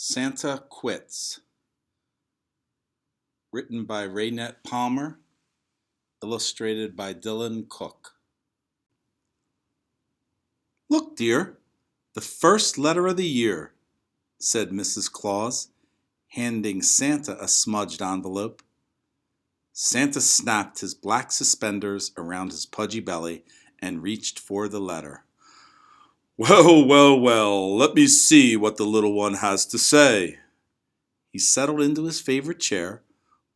Santa Quits, written by Raenette Palmer, illustrated by Dylan Cook. "Look, dear, the first letter of the year," said Mrs. Claus, handing Santa a smudged envelope. Santa snapped his black suspenders around his pudgy belly and reached for the letter. "Well, well, well, let me see what the little one has to say." He settled into his favorite chair,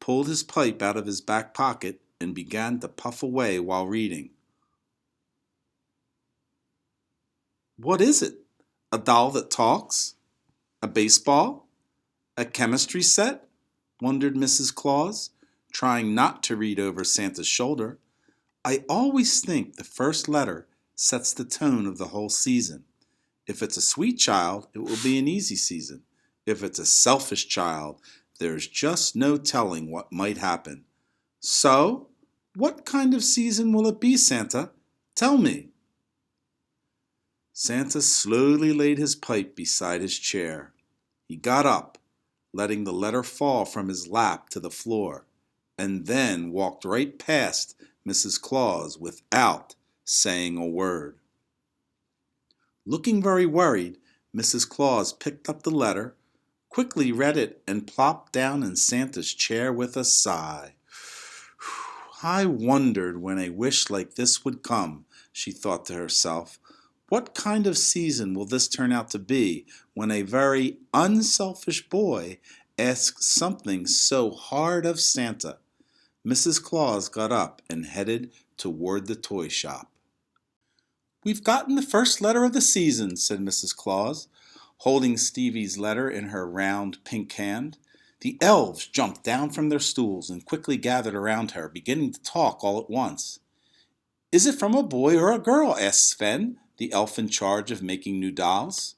pulled his pipe out of his back pocket, and began to puff away while reading. "What is it? A doll that talks? A baseball? A chemistry set?" wondered Mrs. Claus, trying not to read over Santa's shoulder. "I always think the first letter sets the tone of the whole season. If it's a sweet child, it will be an easy season. If it's a selfish child, there's just no telling what might happen. So, what kind of season will it be, Santa? Tell me." Santa slowly laid his pipe beside his chair. He got up, letting the letter fall from his lap to the floor, and then walked right past Mrs. Claus without saying a word. Looking very worried, Mrs. Claus picked up the letter, quickly read it, and plopped down in Santa's chair with a sigh. "I wondered when a wish like this would come," she thought to herself. "What kind of season will this turn out to be when a very unselfish boy asks something so hard of Santa?" Mrs. Claus got up and headed toward the toy shop. "We've gotten the first letter of the season," said Mrs. Claus, holding Stevie's letter in her round pink hand. The elves jumped down from their stools and quickly gathered around her, beginning to talk all at once. "Is it from a boy or a girl?" asked Sven, the elf in charge of making new dolls.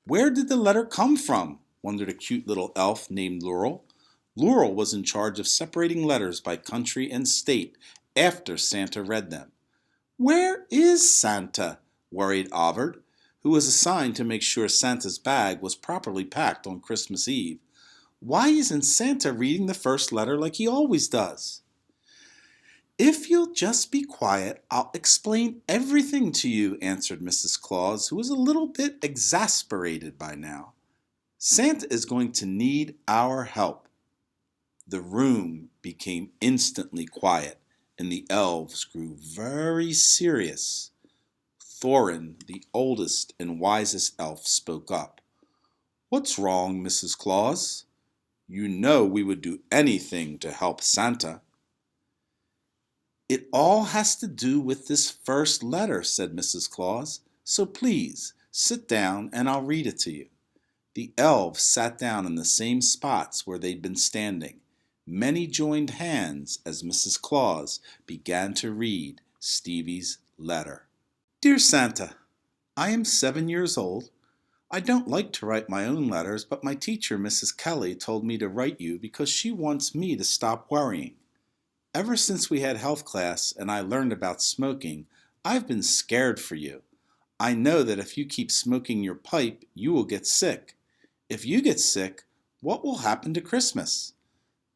"Where did the letter come from?" wondered a cute little elf named Laurel. Laurel was in charge of separating letters by country and state after Santa read them. "Where is Santa?" worried Albert, who was assigned to make sure Santa's bag was properly packed on Christmas Eve. "Why isn't Santa reading the first letter like he always does?" "If you'll just be quiet, I'll explain everything to you," answered Mrs. Claus, who was a little bit exasperated by now. "Santa is going to need our help." The room became instantly quiet, and the elves grew very serious. Thorin, the oldest and wisest elf, spoke up. "What's wrong, Mrs. Claus? You know we would do anything to help Santa." "It all has to do with this first letter," said Mrs. Claus. "So please, sit down and I'll read it to you." The elves sat down in the same spots where they'd been standing. Many joined hands as Mrs. Claus began to read Stevie's letter. "Dear Santa, I am 7 years old. I don't like to write my own letters, but my teacher, Mrs. Kelly, told me to write you because she wants me to stop worrying. Ever since we had health class and I learned about smoking, I've been scared for you. I know that if you keep smoking your pipe, you will get sick. If you get sick, what will happen to Christmas?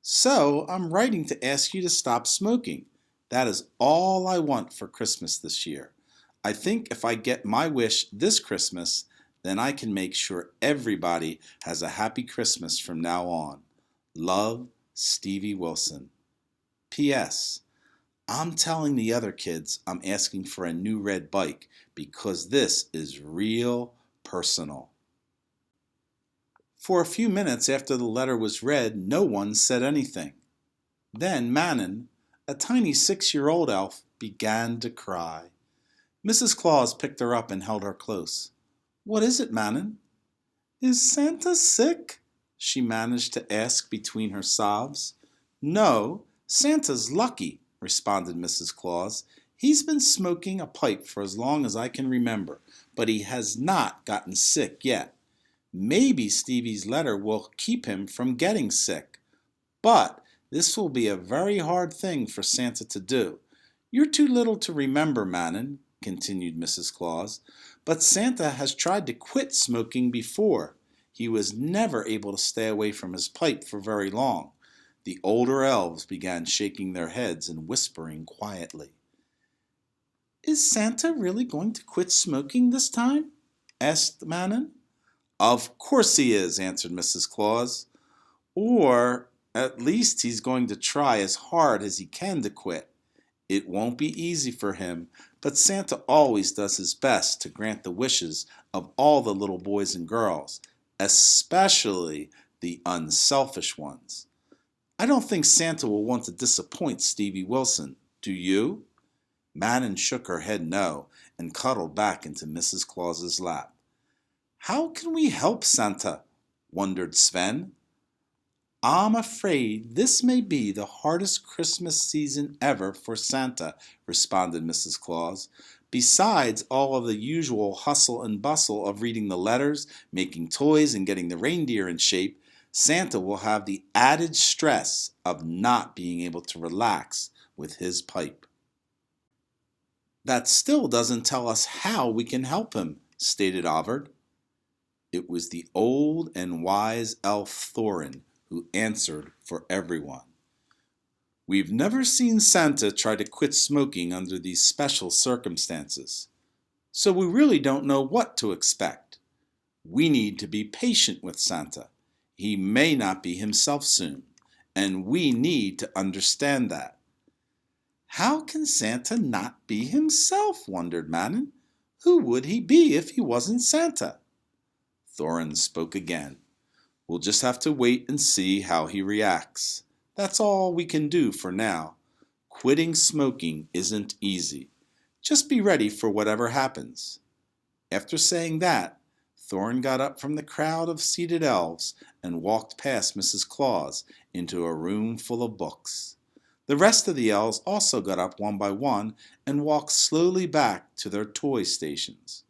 So I'm writing to ask you to stop smoking. That is all I want for Christmas this year. I think if I get my wish this Christmas, then I can make sure everybody has a happy Christmas from now on. Love, Stevie Wilson. P.S. I'm telling the other kids I'm asking for a new red bike because this is real personal." For a few minutes after the letter was read, no one said anything. Then Manon, a tiny 6-year-old elf, began to cry. Mrs. Claus picked her up and held her close. "What is it, Manon?" "Is Santa sick?" she managed to ask between her sobs. "No, Santa's lucky," responded Mrs. Claus. "He's been smoking a pipe for as long as I can remember, but he has not gotten sick yet. Maybe Stevie's letter will keep him from getting sick. But this will be a very hard thing for Santa to do. You're too little to remember, Manon," continued Mrs. Claus, "but Santa has tried to quit smoking before. he was never able to stay away from his pipe for very long. The older elves began shaking their heads and whispering quietly. "Is Santa really going to quit smoking this time?" asked Manon. "Of course he is," answered Mrs. Claus. "Or at least he's going to try as hard as he can to quit. It won't be easy for him, but Santa always does his best to grant the wishes of all the little boys and girls, especially the unselfish ones. I don't think Santa will want to disappoint Stevie Wilson. Do you?" Manon shook her head no and cuddled back into Mrs. Claus's lap. "How can we help Santa?" wondered Sven. "I'm afraid this may be the hardest Christmas season ever for Santa," responded Mrs. Claus. "Besides all of the usual hustle and bustle of reading the letters, making toys, and getting the reindeer in shape, Santa will have the added stress of not being able to relax with his pipe." "That still doesn't tell us how we can help him," stated Avard. It was the old and wise elf Thorin who answered for everyone. "We've never seen Santa try to quit smoking under these special circumstances, so we really don't know what to expect. We need to be patient with Santa. He may not be himself soon, and we need to understand that." "How can Santa not be himself?" wondered Manon. "Who would he be if he wasn't Santa?" Thorin spoke again. "We'll just have to wait and see how he reacts. That's all we can do for now. Quitting smoking isn't easy. Just be ready for whatever happens." After saying that, Thorin got up from the crowd of seated elves and walked past Mrs. Claus into a room full of books. The rest of the elves also got up one by one and walked slowly back to their toy stations.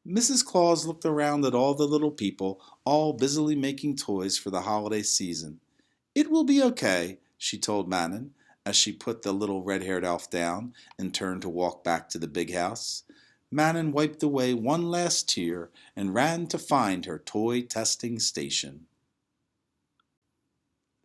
Mrs. Claus looked around at all the little people, all busily making toys for the holiday season. "It will be okay," she told Manon, as she put the little red-haired elf down and turned to walk back to the big house. Manon wiped away one last tear and ran to find her toy testing station.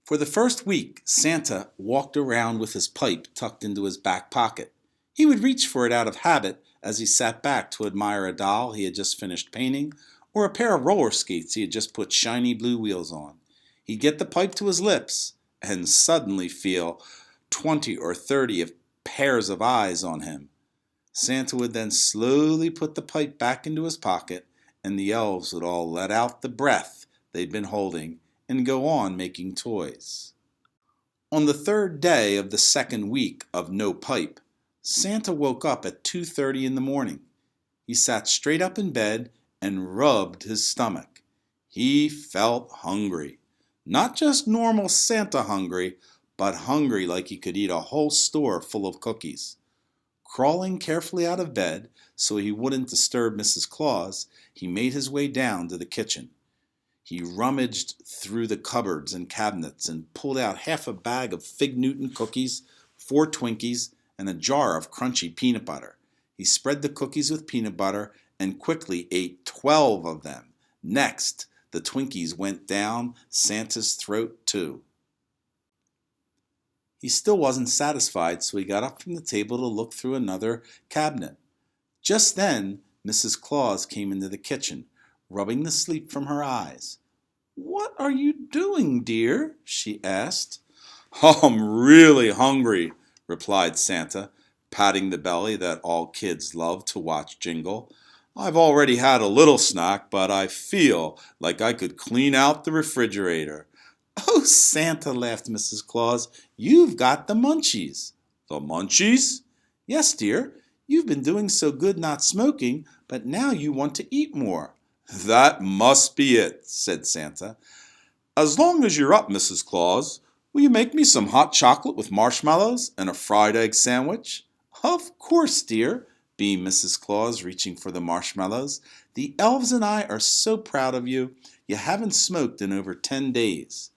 For the first week, Santa walked around with his pipe tucked into his back pocket. He would reach for it out of habit as he sat back to admire a doll he had just finished painting, or a pair of roller skates he had just put shiny blue wheels on. He'd get the pipe to his lips and suddenly feel 20 or 30 pairs of eyes on him. Santa would then slowly put the pipe back into his pocket, and the elves would all let out the breath they'd been holding and go on making toys. On the third day of the second week of no pipe, Santa woke up at 2:30 in the morning. He sat straight up in bed and rubbed his stomach. He felt hungry. Not just normal Santa hungry, but hungry like he could eat a whole store full of cookies. Crawling carefully out of bed so he wouldn't disturb Mrs. Claus, he made his way down to the kitchen. He rummaged through the cupboards and cabinets and pulled out half a bag of Fig Newton cookies, 4 Twinkies, and a jar of crunchy peanut butter. He spread the cookies with peanut butter and quickly ate 12 of them. Next, the Twinkies went down Santa's throat too. He still wasn't satisfied, so he got up from the table to look through another cabinet. Just then, Mrs. Claus came into the kitchen, rubbing the sleep from her eyes. "What are you doing, dear?" she asked. "I'm really hungry," replied Santa, patting the belly that all kids love to watch jingle. "I've already had a little snack, but I feel like I could clean out the refrigerator." "Oh, Santa," laughed Mrs. Claus, "you've got the munchies." "The munchies?" "Yes, dear. You've been doing so good not smoking, but now you want to eat more." "That must be it," said Santa. "As long as you're up, Mrs. Claus, will you make me some hot chocolate with marshmallows and a fried egg sandwich?" "Of course, dear," beamed Mrs. Claus, reaching for the marshmallows. "The elves and I are so proud of you. You haven't smoked in over 10 days.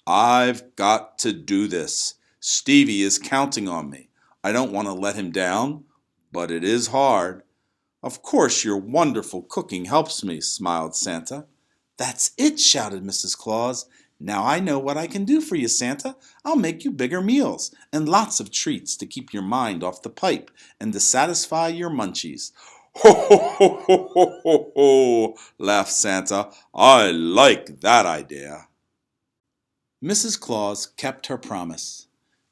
"I've got to do this. Stevie is counting on me. I don't want to let him down, but it is hard." "Of course your wonderful cooking helps me," smiled Santa. "That's it!" shouted Mrs. Claus. "Now I know what I can do for you, Santa. I'll make you bigger meals and lots of treats to keep your mind off the pipe and to satisfy your munchies." "Ho, ho, ho, ho, ho, ho, ho!" laughed Santa. "I like that idea." Mrs. Claus kept her promise.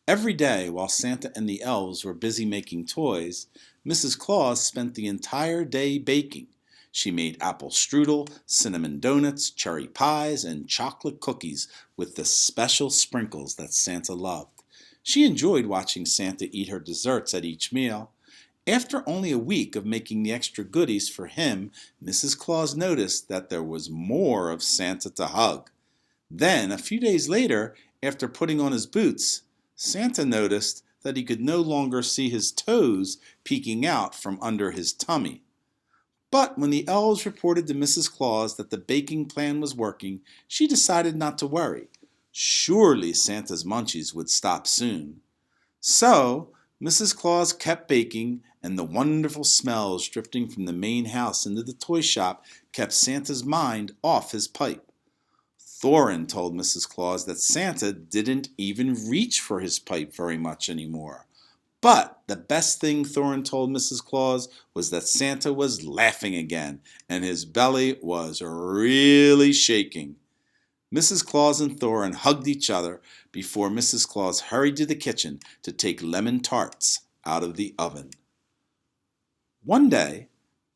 Every day, while Santa and the elves were busy making toys, Mrs. Claus spent the entire day baking. She made apple strudel, cinnamon donuts, cherry pies, and chocolate cookies with the special sprinkles that Santa loved. She enjoyed watching Santa eat her desserts at each meal. After only a week of making the extra goodies for him, Mrs. Claus noticed that there was more of Santa to hug. Then, a few days later, after putting on his boots, Santa noticed that he could no longer see his toes peeking out from under his tummy. But when the elves reported to Mrs. Claus that the baking plan was working, she decided not to worry. Surely Santa's munchies would stop soon. So, Mrs. Claus kept baking, and the wonderful smells drifting from the main house into the toy shop kept Santa's mind off his pipe. Thorin told Mrs. Claus that Santa didn't even reach for his pipe very much anymore. But the best thing Thorin told Mrs. Claus was that Santa was laughing again, and his belly was really shaking. Mrs. Claus and Thorin hugged each other before Mrs. Claus hurried to the kitchen to take lemon tarts out of the oven. One day,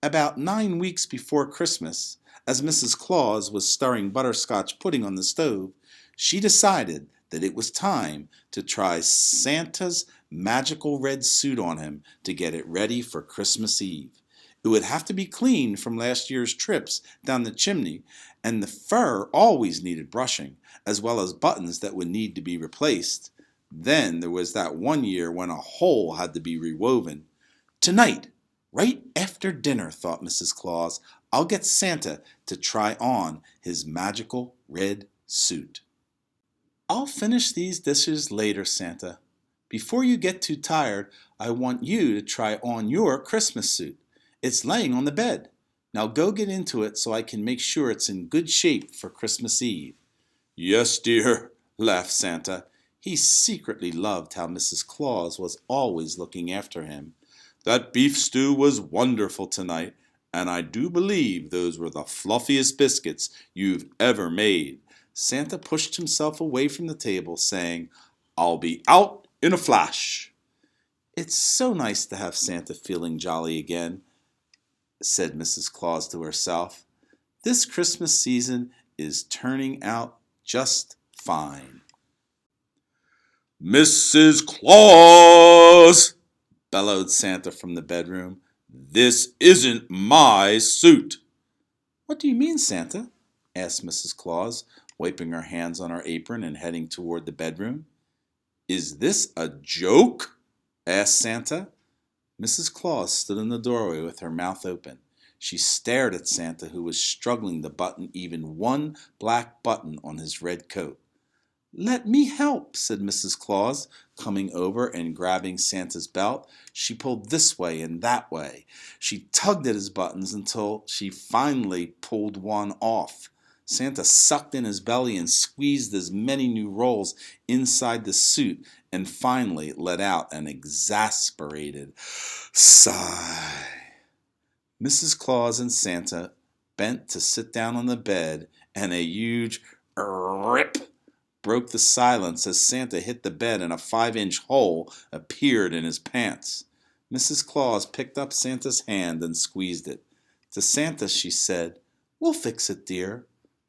about 9 weeks before Christmas, as Mrs. Claus was stirring butterscotch pudding on the stove, she decided that it was time to try Santa's magical red suit on him to get it ready for Christmas Eve. It would have to be cleaned from last year's trips down the chimney, and the fur always needed brushing, as well as buttons that would need to be replaced. Then there was that one year when a hole had to be rewoven. "Tonight, right after dinner," thought Mrs. Claus, "I'll get Santa to try on his magical red suit." "I'll finish these dishes later, Santa. Before you get too tired, I want you to try on your Christmas suit. It's laying on the bed. Now go get into it so I can make sure it's in good shape for Christmas Eve." "Yes, dear," laughed Santa. He secretly loved how Mrs. Claus was always looking after him. "That beef stew was wonderful tonight, and I do believe those were the fluffiest biscuits you've ever made." Santa pushed himself away from the table, saying, "I'll be out in a flash." "It's so nice to have Santa feeling jolly again," said Mrs. Claus to herself. "This Christmas season is turning out just fine." "Mrs. Claus!" bellowed Santa from the bedroom. "This isn't my suit." "What do you mean, Santa?" asked Mrs. Claus, wiping her hands on her apron and heading toward the bedroom. "Is this a joke?" asked Santa. Mrs. Claus stood in the doorway with her mouth open. She stared at Santa, who was struggling to button even one black button on his red coat. "Let me help," said Mrs. Claus, coming over and grabbing Santa's belt. She pulled this way and that way. She tugged at his buttons until she finally pulled one off. Santa sucked in his belly and squeezed as many new rolls inside the suit and finally let out an exasperated sigh. Mrs. Claus and Santa bent to sit down on the bed, and a huge rip broke the silence as Santa hit the bed and a 5-inch hole appeared in his pants. Mrs. Claus picked up Santa's hand and squeezed it. To Santa she said, "We'll fix it, dear."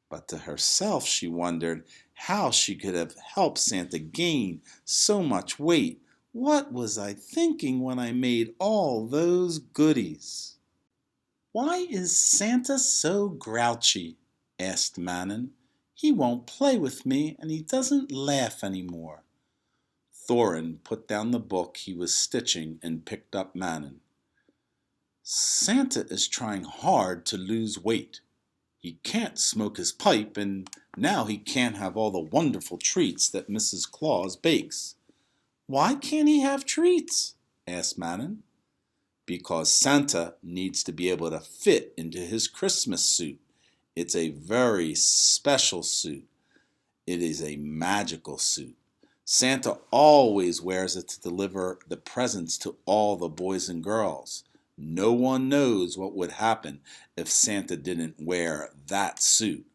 But to herself she wondered how she could have helped Santa gain so much weight. What was I thinking when I made all those goodies? "Why is Santa so grouchy?" asked Manon. "He won't play with me, and he doesn't laugh anymore." Thorin put down the book he was stitching and picked up Manon. "Santa is trying hard to lose weight. He can't smoke his pipe, and now he can't have all the wonderful treats that Mrs. Claus bakes." "Why can't he have treats?" asked Manon. "Because Santa needs to be able to fit into his Christmas suit. It's a very special suit. It is a magical suit. Santa always wears it to deliver the presents to all the boys and girls. No one knows what would happen if Santa didn't wear that suit.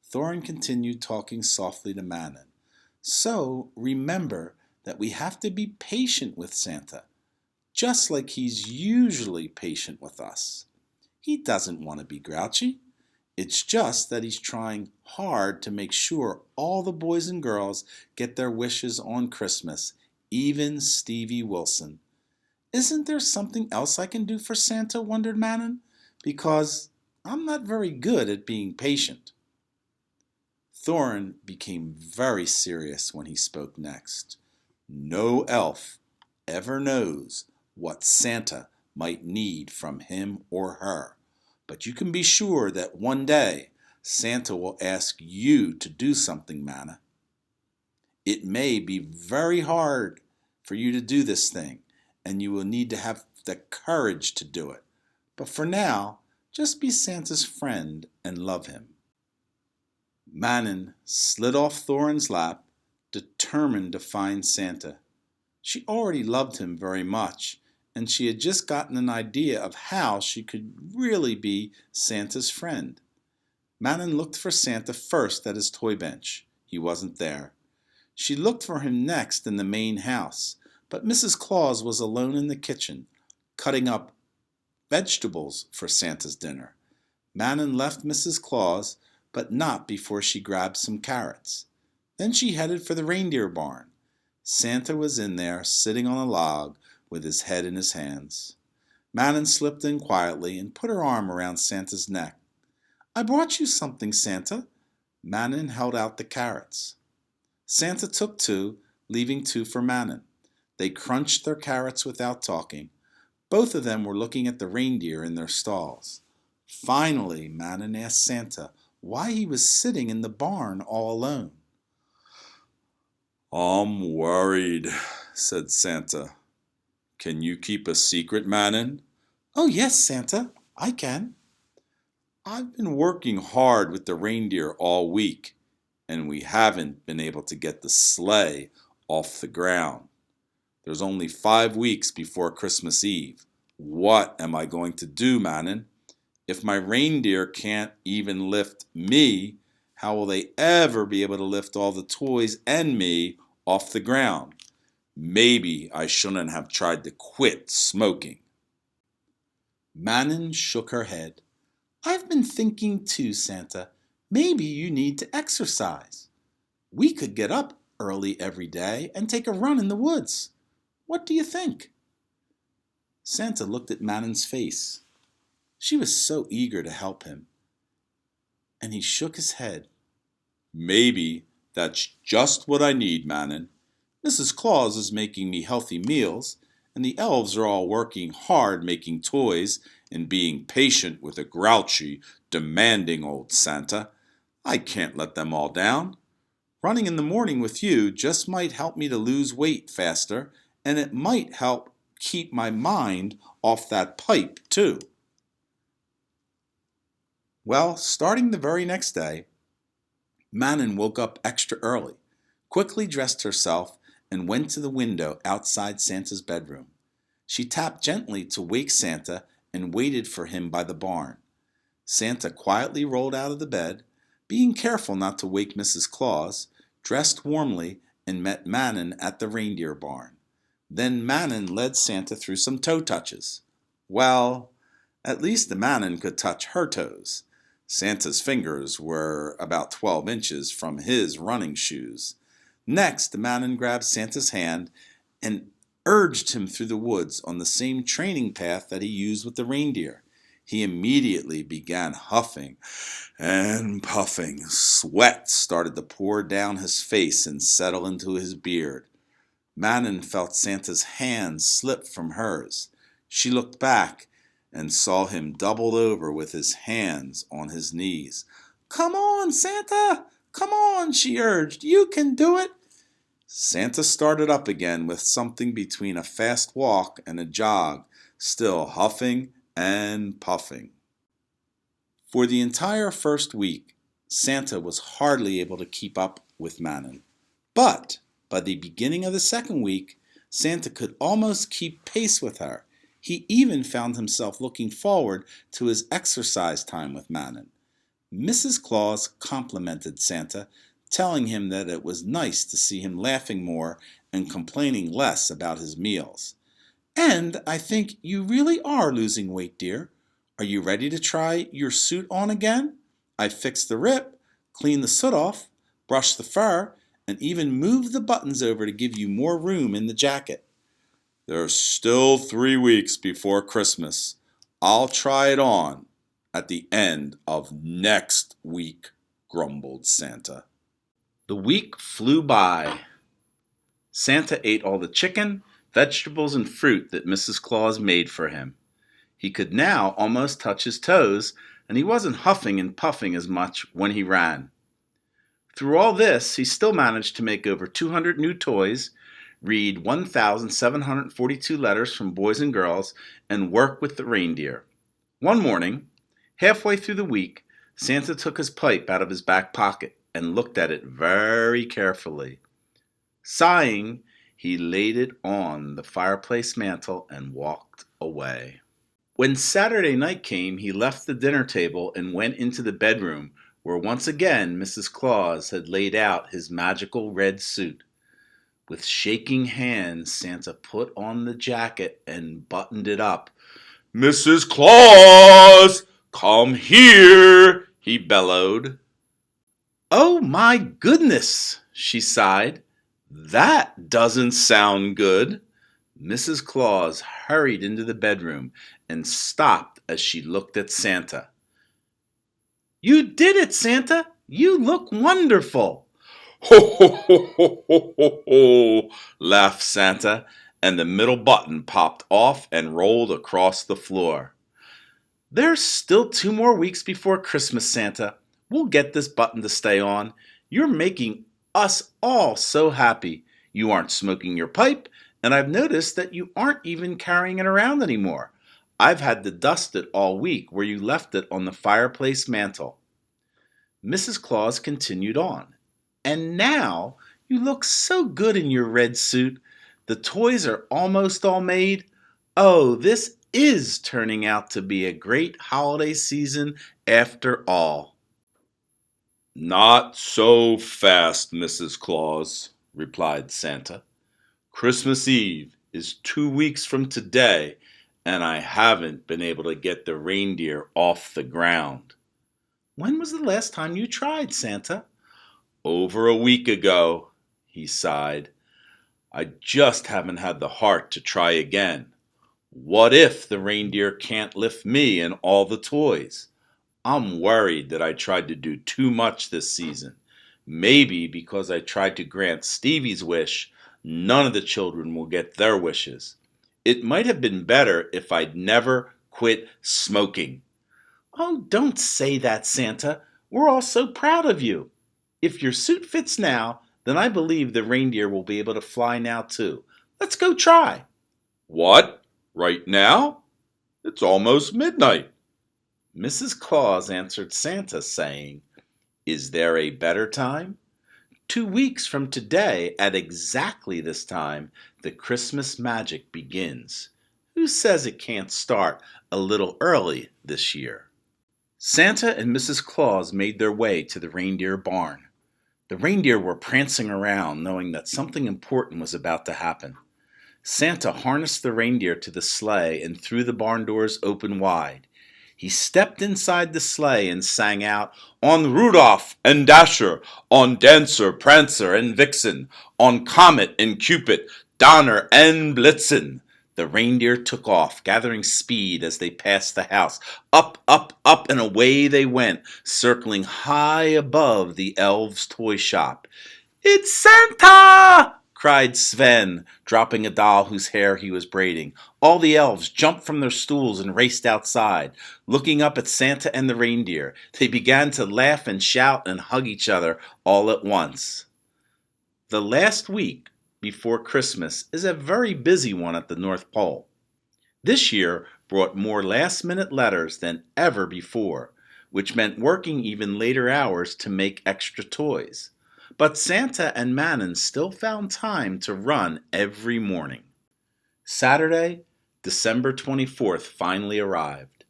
Thorin continued talking softly to Manon. So remember that we have to be patient with Santa, just like he's usually patient with us. He doesn't want to be grouchy. It's just that he's trying hard to make sure all the boys and girls get their wishes on Christmas, even Stevie Wilson. Isn't there something else I can do for Santa? Wondered Manon. Because I'm not very good at being patient. Thorin became very serious when he spoke next. No elf ever knows what Santa might need from him or her. But you can be sure that one day Santa will ask you to do something, Mana. It may be very hard for you to do this thing, and you will need to have the courage to do it. But for now, just be Santa's friend and love him. Manon slid off Thorin's lap, determined to find Santa. She already loved him very much, and she had just gotten an idea of how she could really be Santa's friend. Manon looked for Santa first at his toy bench. He wasn't there. She looked for him next in the main house, but Mrs. Claus was alone in the kitchen, cutting up vegetables for Santa's dinner. Manon left Mrs. Claus, but not before she grabbed some carrots. Then she headed for the reindeer barn. Santa was in there, sitting on a log, with his head in his hands. Manon slipped in quietly and put her arm around Santa's neck. I brought you something, Santa. Manon held out the carrots. Santa took 2, leaving 2 for Manon. They crunched their carrots without talking. Both of them were looking at the reindeer in their stalls. Finally, Manon asked Santa why he was sitting in the barn all alone. I'm worried, said Santa. Can you keep a secret, Manon? Oh, yes, Santa, I can. I've been working hard with the reindeer all week, and we haven't been able to get the sleigh off the ground. There's only 5 weeks before Christmas Eve. What am I going to do, Manon? If my reindeer can't even lift me, how will they ever be able to lift all the toys and me off the ground? Maybe I shouldn't have tried to quit smoking. Manon shook her head. I've been thinking too, Santa. Maybe you need to exercise. We could get up early every day and take a run in the woods. What do you think? Santa looked at Manon's face. She was so eager to help him. And he shook his head. Maybe that's just what I need, Manon. Mrs. Claus is making me healthy meals, and the elves are all working hard making toys and being patient with a grouchy, demanding old Santa. I can't let them all down. Running in the morning with you just might help me to lose weight faster, and it might help keep my mind off that pipe, too. Well, starting the very next day, Manon woke up extra early, quickly dressed herself, and went to the window outside Santa's bedroom. She tapped gently to wake Santa and waited for him by the barn. Santa quietly rolled out of the bed, being careful not to wake Mrs. Claus, dressed warmly, and met Manon at the reindeer barn. Then Manon led Santa through some toe touches. Well, at least the Manon could touch her toes. Santa's fingers were about 12 inches from his running shoes. Next, Manon grabbed Santa's hand and urged him through the woods on the same training path that he used with the reindeer. He immediately began huffing and puffing. Sweat started to pour down his face and settle into his beard. Manon felt Santa's hand slip from hers. She looked back and saw him doubled over with his hands on his knees. Come on, Santa! Come on, she urged. You can do it! Santa started up again with something between a fast walk and a jog, still huffing and puffing. For the entire first week, Santa was hardly able to keep up with Manon. But by the beginning of the second week, Santa could almost keep pace with her. He even found himself looking forward to his exercise time with Manon. Mrs. Claus complimented Santa, telling him that it was nice to see him laughing more and complaining less about his meals. "And I think you really are losing weight, dear. Are you ready to try your suit on again? I fixed the rip, cleaned the soot off, brushed the fur, and even moved the buttons over to give you more room in the jacket." "There's still 3 weeks before Christmas. I'll try it on at the end of next week," grumbled Santa. The week flew by. Santa ate all the chicken, vegetables, and fruit that Mrs. Claus made for him. He could now almost touch his toes, and he wasn't huffing and puffing as much when he ran. Through all this, he still managed to make over 200 new toys, read 1,742 letters from boys and girls, and work with the reindeer. One morning, halfway through the week, Santa took his pipe out of his back pocket and looked at it very carefully. Sighing, he laid it on the fireplace mantel and walked away. When Saturday night came, he left the dinner table and went into the bedroom, where once again Mrs. Claus had laid out his magical red suit. With shaking hands, Santa put on the jacket and buttoned it up. "Mrs. Claus, come here," he bellowed. "Oh my goodness," she sighed. "That doesn't sound good." Mrs. Claus hurried into the bedroom and stopped as she looked at Santa. "You did it, Santa! You look wonderful!" "Ho, ho, ho, ho, ho, ho, ho," laughed Santa, and the middle button popped off and rolled across the floor. "There's still 2 more weeks before Christmas, Santa. We'll get this button to stay on. You're making us all so happy. You aren't smoking your pipe, and I've noticed that you aren't even carrying it around anymore. I've had to dust it all week where you left it on the fireplace mantel." Mrs. Claus continued on. "And now you look so good in your red suit. The toys are almost all made. Oh, this is turning out to be a great holiday season after all." "Not so fast, Mrs. Claus," replied Santa. "Christmas Eve is 2 weeks from today, and I haven't been able to get the reindeer off the ground." "When was the last time you tried, Santa?" "Over a week ago," he sighed. "I just haven't had the heart to try again. What if the reindeer can't lift me and all the toys? I'm worried that I tried to do too much this season. Maybe because I tried to grant Stevie's wish, none of the children will get their wishes. It might have been better if I'd never quit smoking." "Oh, don't say that, Santa. We're all so proud of you. If your suit fits now, then I believe the reindeer will be able to fly now too. Let's go try." "What? Right now? It's almost midnight." Mrs. Claus answered Santa, saying, "Is there a better time? 2 weeks from today, at exactly this time, the Christmas magic begins. Who says it can't start a little early this year?" Santa and Mrs. Claus made their way to the reindeer barn. The reindeer were prancing around, knowing that something important was about to happen. Santa harnessed the reindeer to the sleigh and threw the barn doors open wide. He stepped inside the sleigh and sang out, "On Rudolph and Dasher, on Dancer, Prancer, and Vixen, on Comet and Cupid, Donner and Blitzen." The reindeer took off, gathering speed as they passed the house. Up, up, up, and away they went, circling high above the elves' toy shop. "It's Santa!" cried Sven, dropping a doll whose hair he was braiding. All the elves jumped from their stools and raced outside. Looking up at Santa and the reindeer, they began to laugh and shout and hug each other all at once. The last week before Christmas is a very busy one at the North Pole. This year brought more last-minute letters than ever before. which meant working even later hours to make extra toys. But Santa and Manon still found time to run every morning. Saturday, December 24th finally arrived.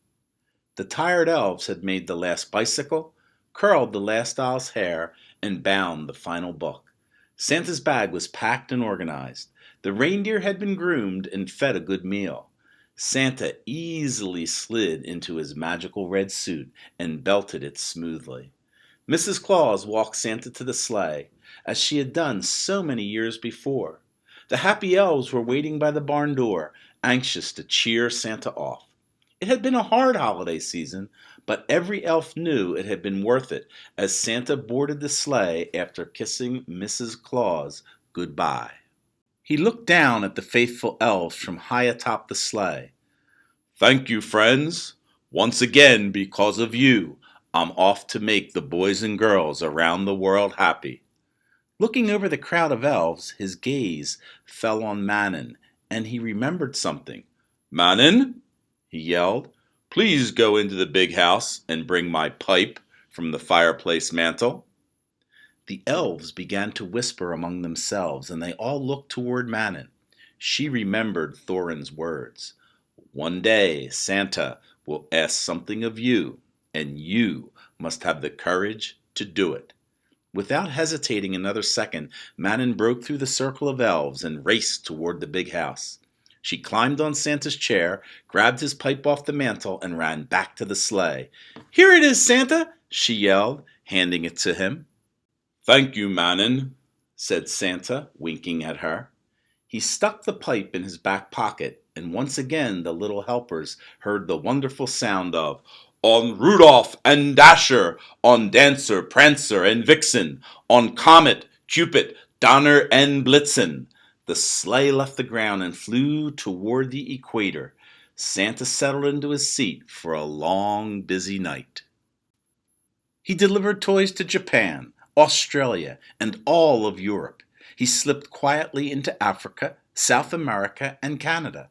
The tired elves had made the last bicycle, curled the last doll's hair, and bound the final book. Santa's bag was packed and organized. The reindeer had been groomed and fed a good meal. Santa easily slid into his magical red suit and belted it smoothly. Mrs. Claus walked Santa to the sleigh, as she had done so many years before. The happy elves were waiting by the barn door, anxious to cheer Santa off. It had been a hard holiday season, but every elf knew it had been worth it as Santa boarded the sleigh after kissing Mrs. Claus goodbye. He looked down at the faithful elves from high atop the sleigh. "Thank you, friends. Once again, because of you, I'm off to make the boys and girls around the world happy." Looking over the crowd of elves, his gaze fell on Manon, and he remembered something. "Manon," he yelled, "please go into the big house and bring my pipe from the fireplace mantel." The elves began to whisper among themselves, and they all looked toward Manon. She remembered Thorin's words. "One day Santa will ask something of you, and you must have the courage to do it." Without hesitating another second, Manon broke through the circle of elves and raced toward the big house. She climbed on Santa's chair, grabbed his pipe off the mantel, and ran back to the sleigh. "Here it is, Santa!" she yelled, handing it to him. "Thank you, Manon," said Santa, winking at her. He stuck the pipe in his back pocket, and once again the little helpers heard the wonderful sound of "On Rudolph and Dasher, on Dancer, Prancer, and Vixen, on Comet, Cupid, Donner, and Blitzen." The sleigh left the ground and flew toward the equator. Santa settled into his seat for a long, busy night. He delivered toys to Japan, Australia, and all of Europe. He slipped quietly into Africa, South America, and Canada.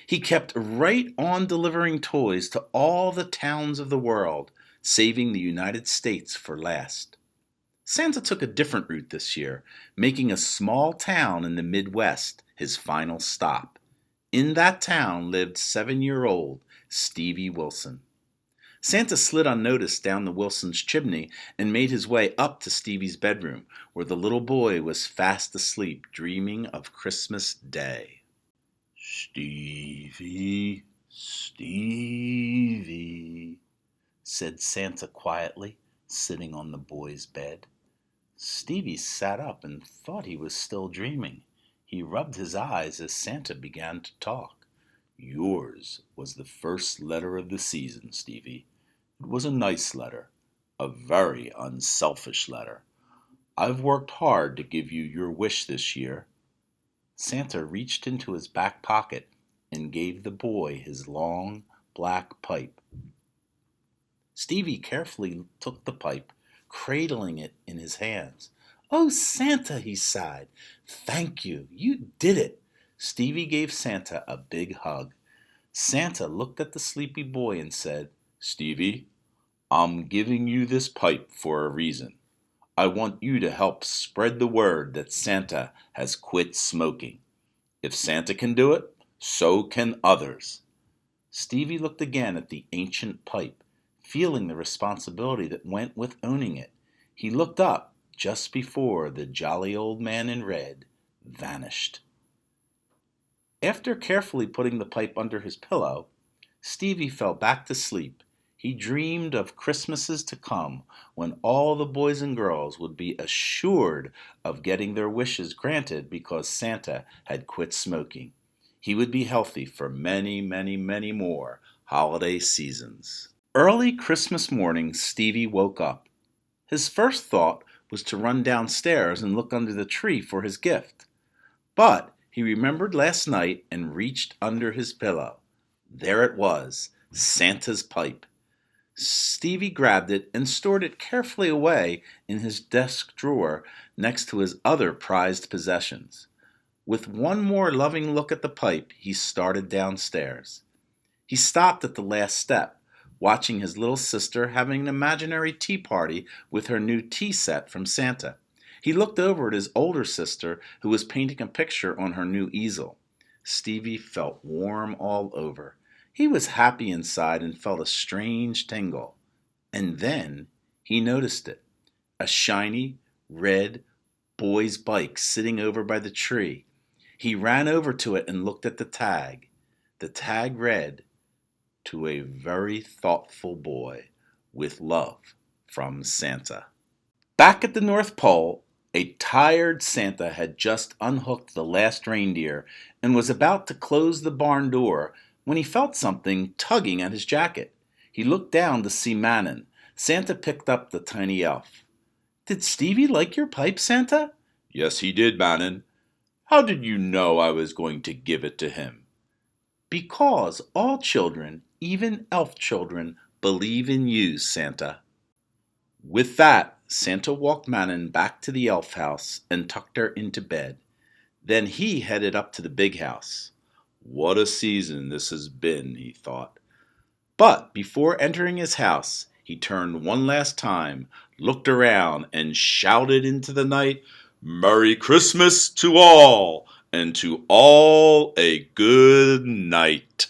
He kept right on delivering toys to all the towns of the world, saving the United States for last. Santa took a different route this year, making a small town in the Midwest his final stop. In that town lived 7-year-old Stevie Wilson. Santa slid unnoticed down the Wilsons' chimney and made his way up to Stevie's bedroom, where the little boy was fast asleep, dreaming of Christmas Day. "Stevie, Stevie," said Santa quietly, sitting on the boy's bed. Stevie sat up and thought he was still dreaming. He rubbed his eyes as Santa began to talk. "Yours was the first letter of the season, Stevie. It was a nice letter, a very unselfish letter. I've worked hard to give you your wish this year." Santa reached into his back pocket and gave the boy his long, black pipe. Stevie carefully took the pipe, cradling it in his hands. "Oh, Santa," he sighed. "Thank you. You did it." Stevie gave Santa a big hug. Santa looked at the sleepy boy and said, "Stevie, I'm giving you this pipe for a reason. I want you to help spread the word that Santa has quit smoking. If Santa can do it, so can others." Stevie looked again at the ancient pipe, feeling the responsibility that went with owning it. He looked up just before the jolly old man in red vanished. After carefully putting the pipe under his pillow, Stevie fell back to sleep. He dreamed of Christmases to come when all the boys and girls would be assured of getting their wishes granted because Santa had quit smoking. He would be healthy for many, many, many more holiday seasons. Early Christmas morning, Stevie woke up. His first thought was to run downstairs and look under the tree for his gift. But he remembered last night and reached under his pillow. There it was, Santa's pipe. Stevie grabbed it and stored it carefully away in his desk drawer next to his other prized possessions. With one more loving look at the pipe, he started downstairs. He stopped at the last step. watching his little sister having an imaginary tea party with her new tea set from Santa. He looked over at his older sister, who was painting a picture on her new easel. Stevie felt warm all over. He was happy inside and felt a strange tingle. And then he noticed it. A shiny, red boy's bike sitting over by the tree. He ran over to it and looked at the tag. The tag read, "To a very thoughtful boy, with love from Santa." Back at the North Pole, a tired Santa had just unhooked the last reindeer and was about to close the barn door when he felt something tugging at his jacket. He looked down to see Manon. Santa picked up the tiny elf. "Did Stevie like your pipe, Santa?" Yes, he did, Manon. How did you know I was going to give it to him? "Because all children, even elf children, believe in you, Santa." With that, Santa walked Manon back to the elf house and tucked her into bed. Then he headed up to the big house. What a season this has been, he thought. But before entering his house, he turned one last time, looked around, and shouted into the night, "Merry Christmas to all, and to all a good night."